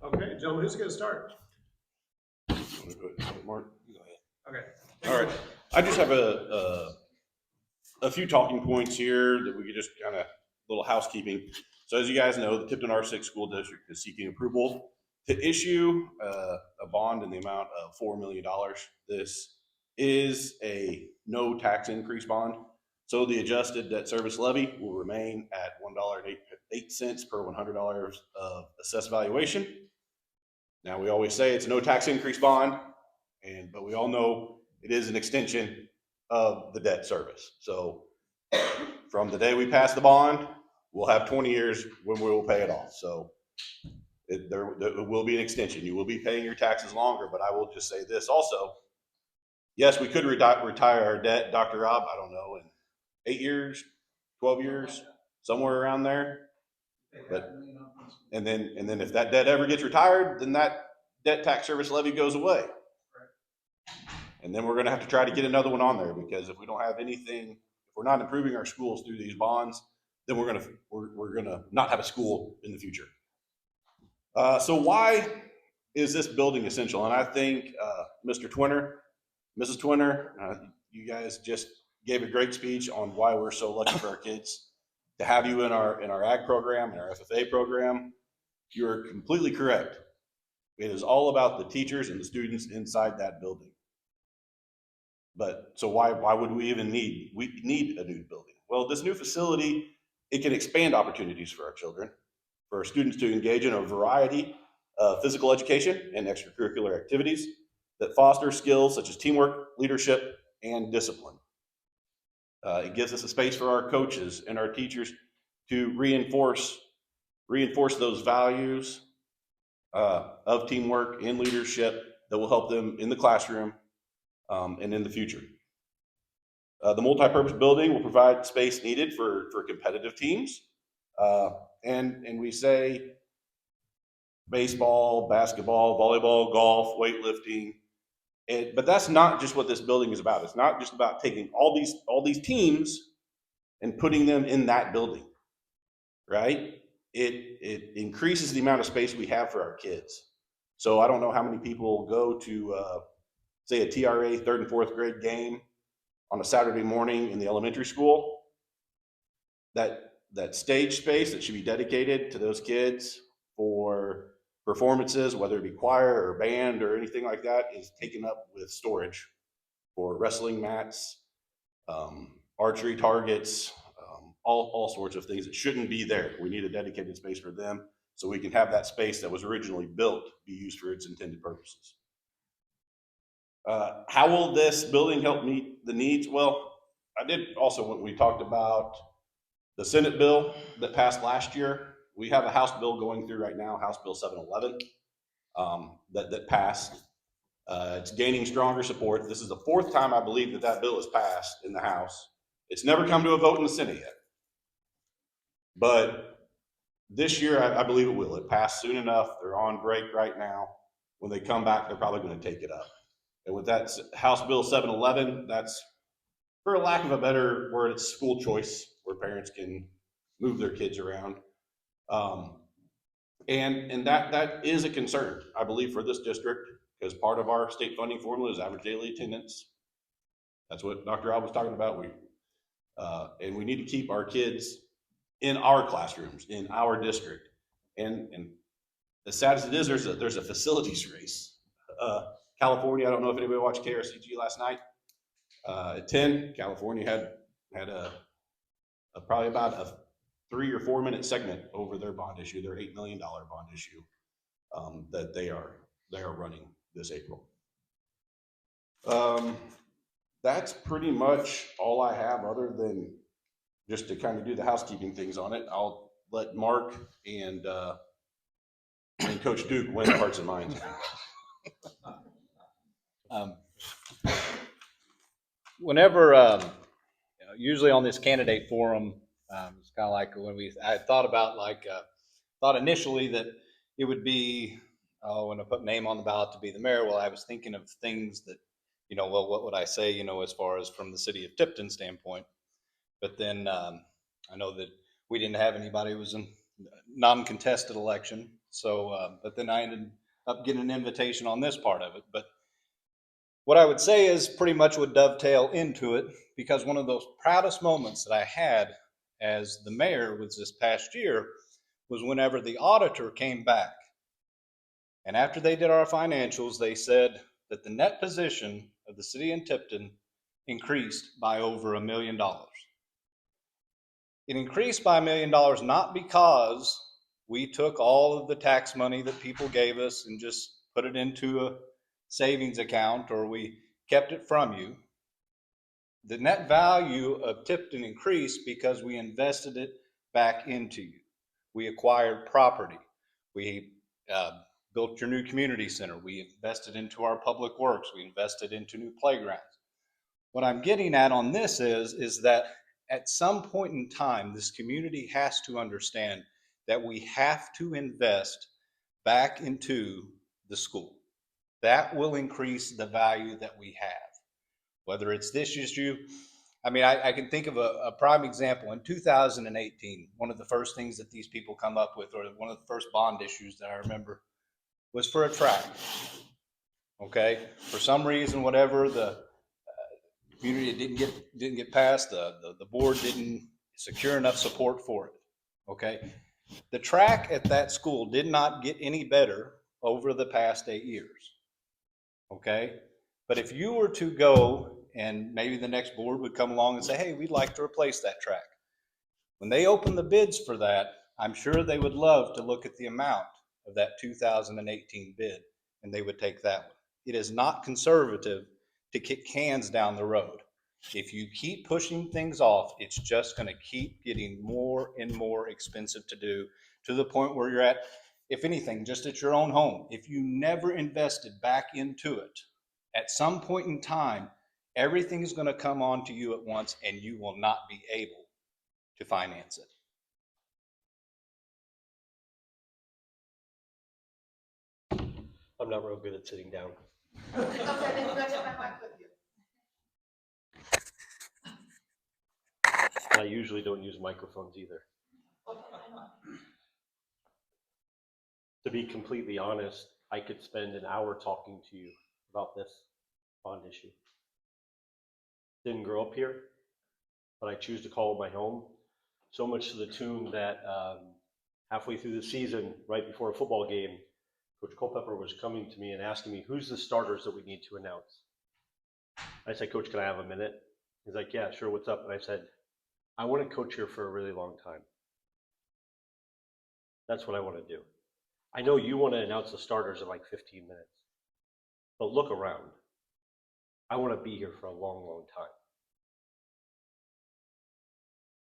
Okay, gentlemen, who's gonna start? Mark, you go ahead. Okay. All right. I just have a few talking points here that we could just kind of little housekeeping. So as you guys know, the Tipton R6 School District is seeking approval to issue a bond in the amount of $4 million. This is a no tax increase bond. So the adjusted debt service levy will remain at $1.08 per $100 of assessed valuation. Now, we always say it's a no tax increase bond, but we all know it is an extension of the debt service. So from the day we pass the bond, we'll have 20 years when we will pay it off. So there will be an extension. You will be paying your taxes longer, but I will just say this also. Yes, we could retire our debt, Dr. Rob, I don't know, in 8 years, 12 years, somewhere around there. But and then if that debt ever gets retired, then that debt tax service levy goes away. And then we're going to have to try to get another one on there, because if we don't have anything, if we're not improving our schools through these bonds, then we're gonna not have a school in the future. So why is this building essential? And I think Mr. Twinner, Mrs. Twinner, you guys just gave a great speech on why we're so lucky for our kids to have you in our ag program, in our FFA program. You're completely correct. It is all about the teachers and the students inside that building. But so why would we even need a new building? Well, this new facility, it can expand opportunities for our children, for our students to engage in a variety of physical education and extracurricular activities that foster skills such as teamwork, leadership, and discipline. It gives us a space for our coaches and our teachers to reinforce those values of teamwork and leadership that will help them in the classroom and in the future. The multi-purpose building will provide space needed for competitive teams. And we say baseball, basketball, volleyball, golf, weightlifting. But that's not just what this building is about. It's not just about taking all these teams and putting them in that building, right? It increases the amount of space we have for our kids. So I don't know how many people go to say a TRA third and fourth grade game on a Saturday morning in the elementary school. That stage space that should be dedicated to those kids for performances, whether it be choir or band or anything like that, is taken up with storage for wrestling mats, archery targets, all sorts of things that shouldn't be there. We need a dedicated space for them so we can have that space that was originally built be used for its intended purposes. How will this building help meet the needs? Well, I did also, when we talked about the Senate bill that passed last year, we have a House bill going through right now, House Bill 711, that passed. It's gaining stronger support. This is the fourth time, I believe, that bill has passed in the House. It's never come to a vote in the Senate yet. But this year, I believe it will. It passed soon enough. They're on break right now. When they come back, they're probably going to take it up. And with that House Bill 711, that's, for lack of a better word, it's school choice, where parents can move their kids around. And that is a concern, I believe, for this district, because part of our state funding formula is average daily attendance. That's what Dr. Al was talking about. And we need to keep our kids in our classrooms, in our district. And as sad as it is, there's a facilities race. California, I don't know if anybody watched KRCG last night. At 10, California had a probably about a 3 or 4 minute segment over their bond issue, their $8 million bond issue that they are running this April. That's pretty much all I have, other than just to kind of do the housekeeping things on it. I'll let Mark and Coach Duke win the hearts and minds. Whenever, usually on this candidate forum, it's kind of like when I thought about thought initially that it would be, when I put name on the ballot to be the mayor. Well, I was thinking of things that, well, what would I say, as far as from the city of Tipton standpoint. But then I know that we didn't have anybody who was non-contested election. So, but then I ended up getting an invitation on this part of it. But what I would say is pretty much would dovetail into it, because one of those proudest moments that I had as the mayor was this past year was whenever the auditor came back. And after they did our financials, they said that the net position of the city in Tipton increased by over $1 million. It increased by $1 million not because we took all of the tax money that people gave us and just put it into a savings account, or we kept it from you. The net value of Tipton increased because we invested it back into you. We acquired property. We built your new community center. We invested into our public works. We invested into new playgrounds. What I'm getting at on this is that at some point in time, this community has to understand that we have to invest back into the school. That will increase the value that we have. Whether it's this issue, I mean, I can think of a prime example. In 2018, one of the first things that these people come up with, or one of the first bond issues that I remember, was for a track. Okay, for some reason, whatever, the community didn't get passed. The board didn't secure enough support for it. Okay, the track at that school did not get any better over the past 8 years. Okay, but if you were to go and maybe the next board would come along and say, hey, we'd like to replace that track. When they open the bids for that, I'm sure they would love to look at the amount of that 2018 bid, and they would take that one. It is not conservative to kick cans down the road. If you keep pushing things off, it's just going to keep getting more and more expensive to do, to the point where you're at, if anything, just at your own home. If you never invested back into it, at some point in time, everything's going to come on to you at once, and you will not be able to finance it. I'm not real good at sitting down. I usually don't use microphones either. To be completely honest, I could spend an hour talking to you about this bond issue. Didn't grow up here, but I choose to call it my home. So much to the tune that halfway through the season, right before a football game, Coach Culpepper was coming to me and asking me, who's the starters that we need to announce? I said, Coach, can I have a minute? He's like, yeah, sure, what's up? And I said, I want to coach here for a really long time. That's what I want to do. I know you want to announce the starters in like 15 minutes, but look around. I want to be here for a long, long time.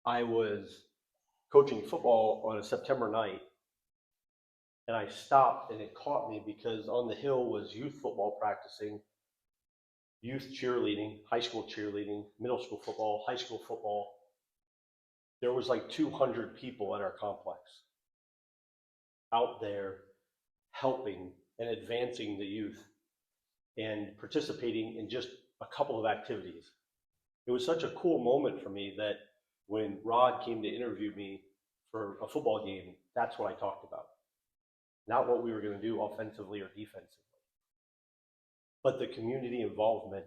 I was coaching football on a September night, and I stopped, and it caught me because on the hill was youth football practicing, youth cheerleading, high school cheerleading, middle school football, high school football. There was like 200 people at our complex out there helping and advancing the youth and participating in just a couple of activities. It was such a cool moment for me that when Rod came to interview me for a football game, that's what I talked about. Not what we were going to do offensively or defensively, but the community involvement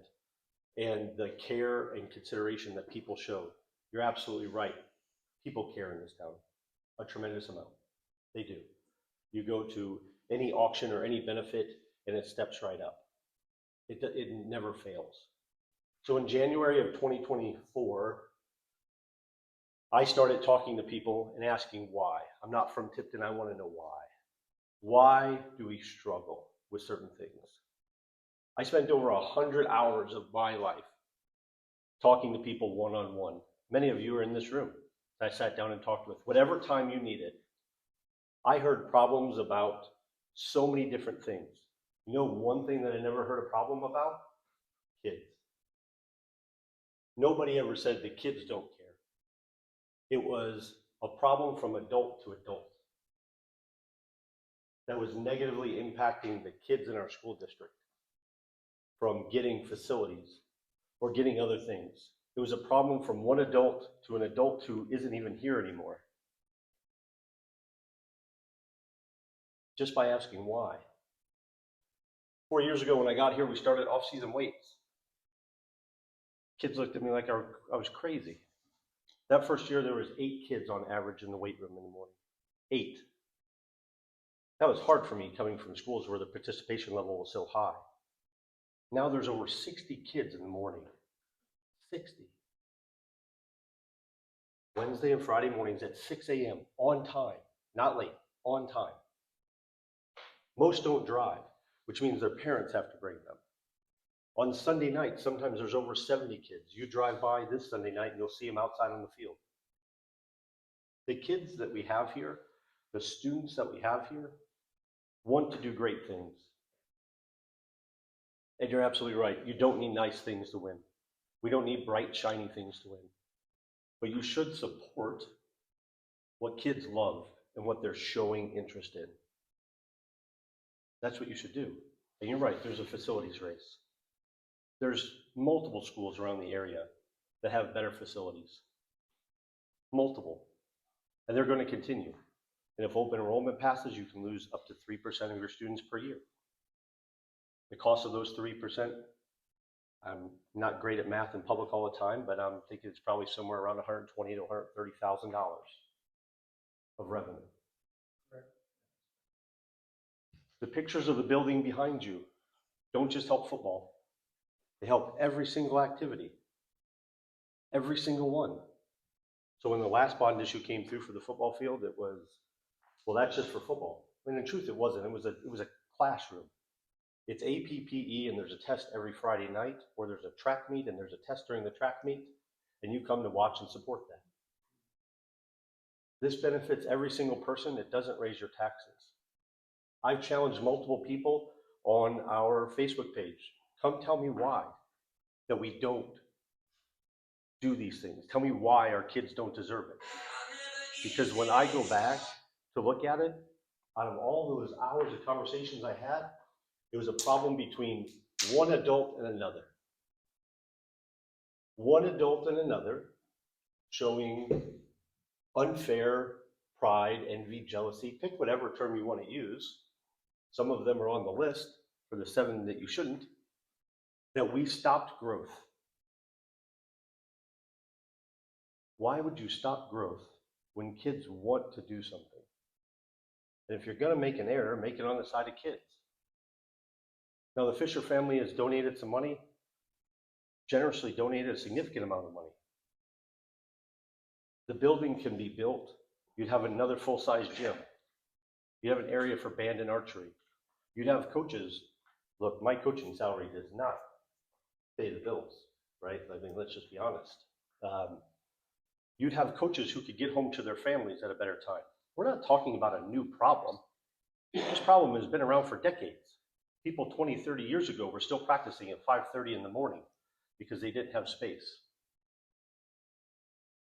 and the care and consideration that people showed. You're absolutely right. People care in this town a tremendous amount. They do. You go to any auction or any benefit, and it steps right up. It never fails. So in January of 2024, I started talking to people and asking why. I'm not from Tipton. I want to know why. Why do we struggle with certain things? I spent over 100 hours of my life talking to people one-on-one. Many of you are in this room. I sat down and talked with whatever time you needed. I heard problems about so many different things. You know, one thing that I never heard a problem about? Kids. Nobody ever said the kids don't care. It was a problem from adult to adult that was negatively impacting the kids in our school district from getting facilities or getting other things. It was a problem from one adult to an adult who isn't even here anymore. just by asking why. 4 years ago when I got here, we started off-season weights. Kids looked at me like I was crazy. That first year, there was 8 kids on average in the weight room in the morning. 8. That was hard for me coming from schools where the participation level was so high. Now there's over 60 kids in the morning. 60. Wednesday and Friday mornings at 6 a.m. on time, not late, on time. Most don't drive, which means their parents have to bring them. On Sunday night, sometimes there's over 70 kids. You drive by this Sunday night and you'll see them outside on the field. The kids that we have here, the students that we have here, want to do great things. And you're absolutely right. You don't need nice things to win. We don't need bright, shiny things to win. But you should support what kids love and what they're showing interest in. That's what you should do. And you're right, there's a facilities race. There's multiple schools around the area that have better facilities. Multiple. And they're going to continue. And if open enrollment passes, you can lose up to 3% of your students per year. The cost of those 3%, I'm not great at math in public all the time, but I'm thinking it's probably somewhere around $120,000 to $130,000 of revenue. Right. The pictures of the building behind you don't just help football. They help every single activity, every single one. So when the last bond issue came through for the football field, it was, well, that's just for football. And in truth, it wasn't. It was a classroom. It's APPE, and there's a test every Friday night, or there's a track meet, and there's a test during the track meet, and you come to watch and support that. This benefits every single person. It doesn't raise your taxes. I've challenged multiple people on our Facebook page. Come tell me why that we don't do these things. Tell me why our kids don't deserve it. Because when I go back to look at it, out of all those hours of conversations I had, it was a problem between one adult and another. One adult and another showing unfair pride, envy, jealousy, pick whatever term you want to use. Some of them are on the list for the 7 that you shouldn't, that we stopped growth. Why would you stop growth when kids want to do something? And if you're going to make an error, make it on the side of kids. Now, the Fisher family has donated some money, generously donated a significant amount of money. The building can be built. You'd have another full-size gym. You'd have an area for band and archery. You'd have coaches. Look, my coaching salary does not pay the bills, right? I mean, let's just be honest. You'd have coaches who could get home to their families at a better time. We're not talking about a new problem. This problem has been around for decades. People 20, 30 years ago were still practicing at 5:30 in the morning because they didn't have space.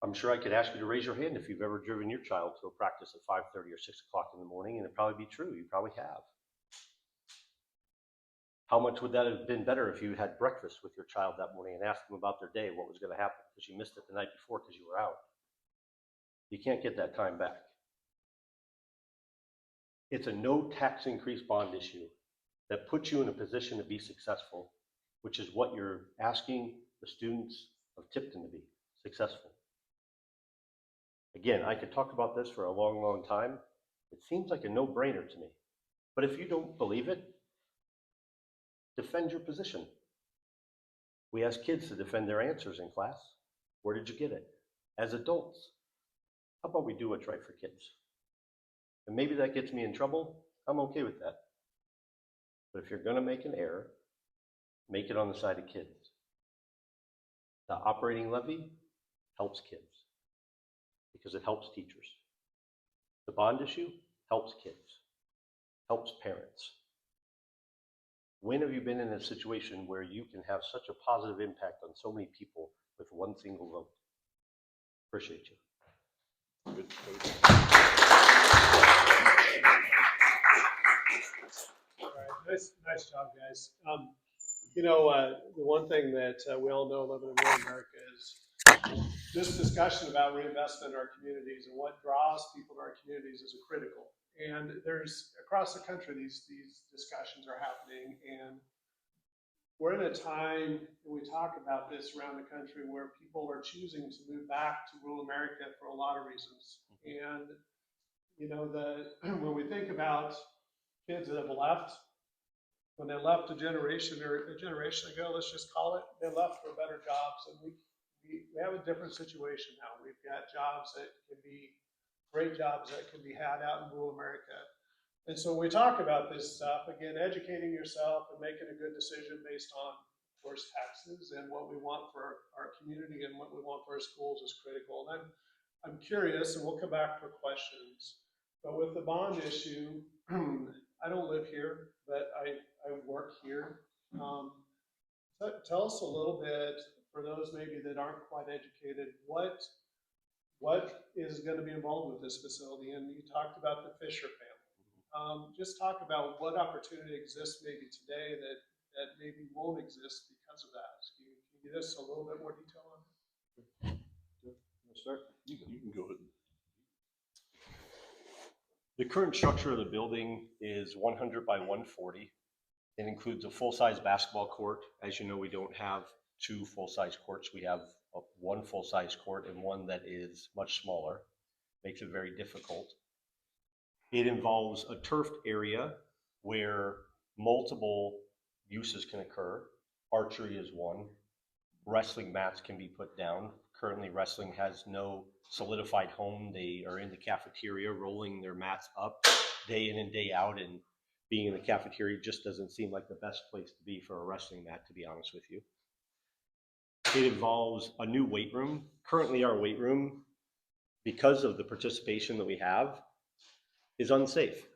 I'm sure I could ask you to raise your hand if you've ever driven your child to a practice at 5:30 or 6 o'clock in the morning, and it'd probably be true. You probably have. How much would that have been better if you had breakfast with your child that morning and asked them about their day, what was going to happen, because you missed it the night before because you were out? You can't get that time back. It's a no tax increase bond issue that puts you in a position to be successful, which is what you're asking the students of Tipton to be, successful. Again, I could talk about this for a long, long time. It seems like a no-brainer to me. But if you don't believe it, defend your position. We ask kids to defend their answers in class. Where did you get it? As adults, how about we do what's right for kids? And maybe that gets me in trouble. I'm okay with that. But if you're going to make an error, make it on the side of kids. The operating levy helps kids because it helps teachers. The bond issue helps kids, helps parents. When have you been in a situation where you can have such a positive impact on so many people with one single vote? Appreciate you. Good. All right, nice job, guys. The one thing that we all know living in rural America is this discussion about reinvestment in our communities and what draws people to our communities is critical. And there's across the country, these discussions are happening, and we're in a time, and we talk about this around the country, where people are choosing to move back to rural America for a lot of reasons. And when we think about kids that have left, when they left a generation ago, let's just call it, they left for better jobs, and we have a different situation now. We've got jobs that can be great jobs that can be had out in rural America. And so when we talk about this stuff, again, educating yourself and making a good decision based on, of course, taxes and what we want for our community and what we want for our schools is critical. And I'm curious, and we'll come back for questions, but with the bond issue, I don't live here, but I work here. Tell us a little bit, for those maybe that aren't quite educated, what is going to be involved with this facility? And you talked about the Fisher family. Just talk about what opportunity exists maybe today that maybe won't exist because of that. Can you give us a little bit more detail on that? You can go ahead. The current structure of the building is 100 by 140. It includes a full-size basketball court. As you know, we don't have two full-size courts. We have one full-size court and one that is much smaller. Makes it very difficult. It involves a turfed area where multiple uses can occur. Archery is one. Wrestling mats can be put down. Currently, wrestling has no solidified home. They are in the cafeteria rolling their mats up day in and day out, and being in the cafeteria just doesn't seem like the best place to be for a wrestling mat, to be honest with you. It involves a new weight room. Currently, our weight room, because of the participation that we have, is unsafe.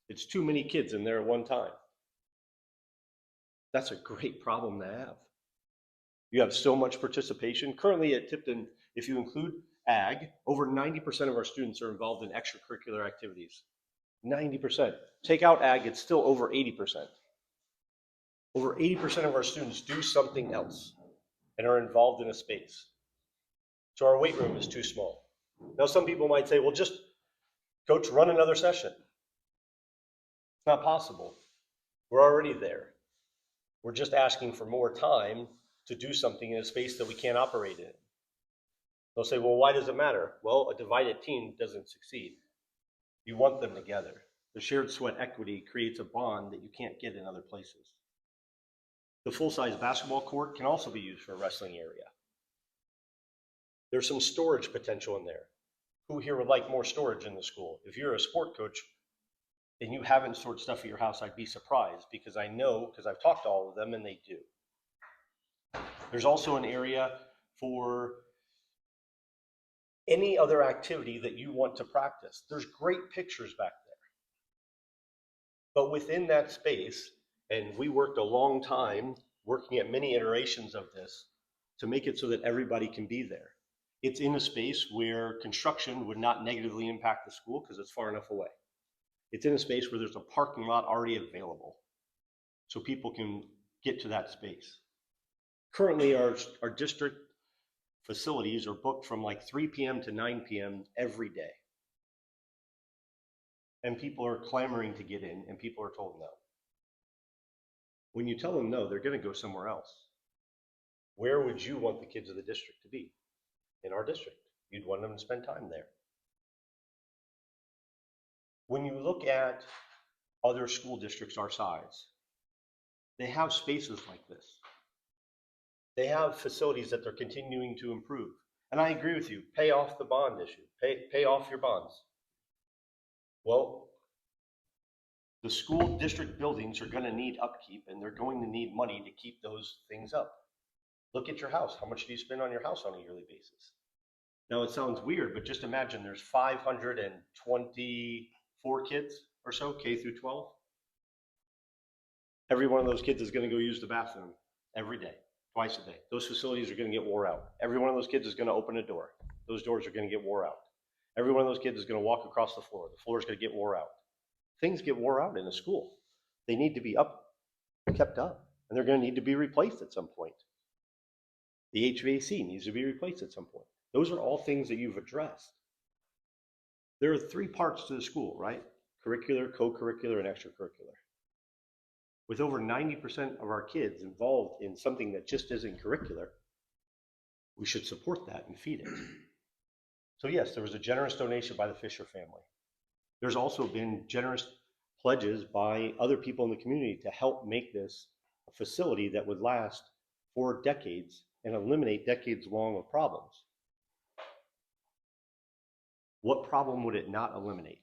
It's too many kids in there at one time. That's a great problem to have. You have so much participation. Currently at Tipton, if you include ag, over 90% of our students are involved in extracurricular activities. 90%. Take out ag, it's still over 80%. Over 80% of our students do something else and are involved in a space. So our weight room is too small. Now some people might say, well, just coach, run another session. It's not possible. We're already there. We're just asking for more time to do something in a space that we can't operate in. They'll say, well, why does it matter? Well, a divided team doesn't succeed. You want them together. The shared sweat equity creates a bond that you can't get in other places. The full-size basketball court can also be used for a wrestling area. There's some storage potential in there. Who here would like more storage in the school? If you're a sport coach and you haven't stored stuff at your house, I'd be surprised, because I know, because I've talked to all of them and they do. There's also an area for any other activity that you want to practice. There's great pictures back there. But within that space, and we worked a long time working at many iterations of this to make it so that everybody can be there. It's in a space where construction would not negatively impact the school because it's far enough away. It's in a space where there's a parking lot already available, so people can get to that space. Currently, our district facilities are booked from like 3 p.m. to 9 p.m. every day. And people are clamoring to get in, and people are told no. When you tell them no, they're going to go somewhere else. Where would you want the kids of the district to be? In our district. You'd want them to spend time there. When you look at other school districts our size, they have spaces like this. They have facilities that they're continuing to improve. And I agree with you, pay off the bond issue, pay off your bonds. Well, the school district buildings are going to need upkeep, and they're going to need money to keep those things up. Look at your house. How much do you spend on your house on a yearly basis? Now, it sounds weird, but just imagine there's 524 kids or so, K through 12. Every one of those kids is going to go use the bathroom every day, twice a day. Those facilities are going to get wore out. Every one of those kids is going to open a door. Those doors are going to get wore out. Every one of those kids is going to walk across the floor. The floor is going to get wore out. Things get wore out in a school. They need to be kept up, and they're going to need to be replaced at some point. The HVAC needs to be replaced at some point. Those are all things that you've addressed. There are 3 parts to the school, right? Curricular, co-curricular, and extracurricular. With over 90% of our kids involved in something that just isn't curricular, we should support that and feed it. So yes, there was a generous donation by the Fisher family. There's also been generous pledges by other people in the community to help make this a facility that would last for decades and eliminate decades long of problems. What problem would it not eliminate?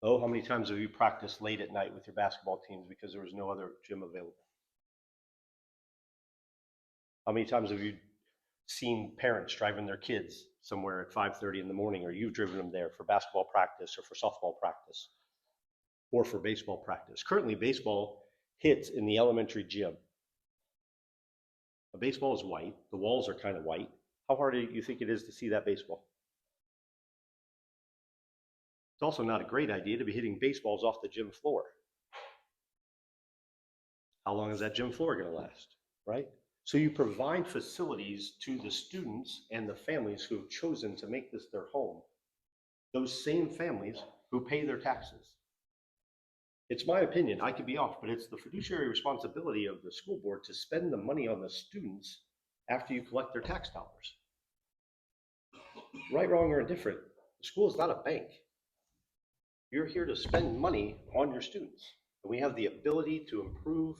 Oh, how many times have you practiced late at night with your basketball teams because there was no other gym available? How many times have you seen parents driving their kids somewhere at 5:30 in the morning, or you've driven them there for basketball practice or for softball practice or for baseball practice? Currently, baseball hits in the elementary gym. A baseball is white. The walls are kind of white. How hard do you think it is to see that baseball? It's also not a great idea to be hitting baseballs off the gym floor. How long is that gym floor going to last, right? So you provide facilities to the students and the families who have chosen to make this their home. Those same families who pay their taxes. It's my opinion, I could be off, but it's the fiduciary responsibility of the school board to spend the money on the students after you collect their tax dollars. Right, wrong, or indifferent, the school is not a bank. You're here to spend money on your students. And we have the ability to improve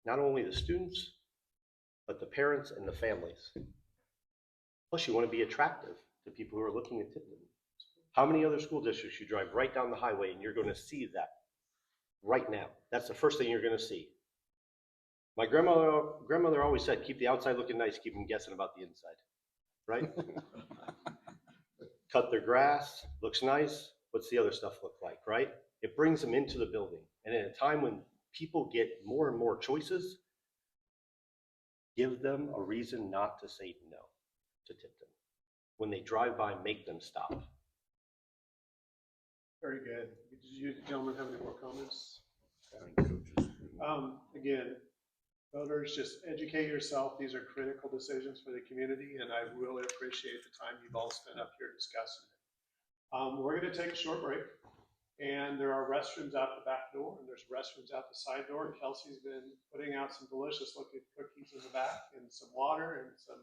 not only the students, but the parents and the families. Plus, you want to be attractive to people who are looking at Tipton. How many other school districts you drive right down the highway and you're going to see that right now? That's the first thing you're going to see. My grandmother always said, keep the outside looking nice, keep them guessing about the inside, right? Cut their grass, looks nice. What's the other stuff look like, right? It brings them into the building. And in a time when people get more and more choices, give them a reason not to say no to Tipton. When they drive by, make them stop. Very good. Did you gentlemen have any more comments? Again, voters, just educate yourself. These are critical decisions for the community, and I really appreciate the time you've all spent up here discussing it. We're going to take a short break, and there are restrooms out the back door, and there's restrooms out the side door. And Kelsey's been putting out some delicious looking cookies in the back, and some water, and some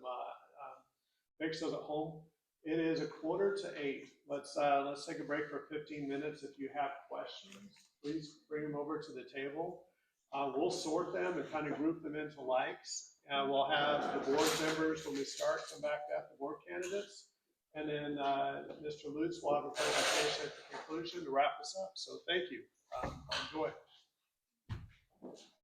mix those at home. It is 7:45. Let's take a break for 15 minutes. If you have questions, please bring them over to the table. We'll sort them and kind of group them into likes. We'll have the board members, when we start, come back after the board candidates. And then Mr. Lutz will have a presentation at the conclusion to wrap us up. So thank you.